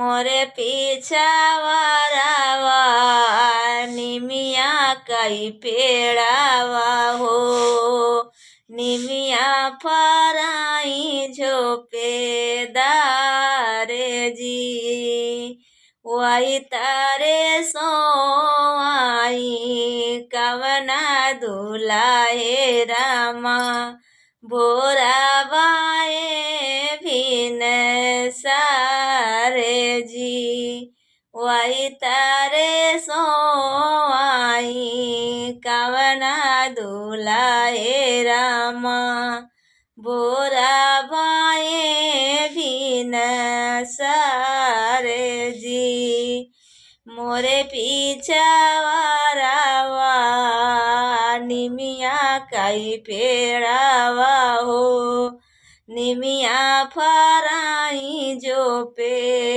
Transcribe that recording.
मोरे पीछा वारावा निमिया कई पेड़ावा हो निमिया फराई झोपेदारे जी वही तारे सो आई कवना दुलाहे रामा भोरा बाए भिन सारे जी वही तारे सो आई कवना दुलाहे रामा बोरा बाए भिन सारे जी मोरे पीछा वारावा निमिया कई पेड़ावा हो निमिया फराई जो पे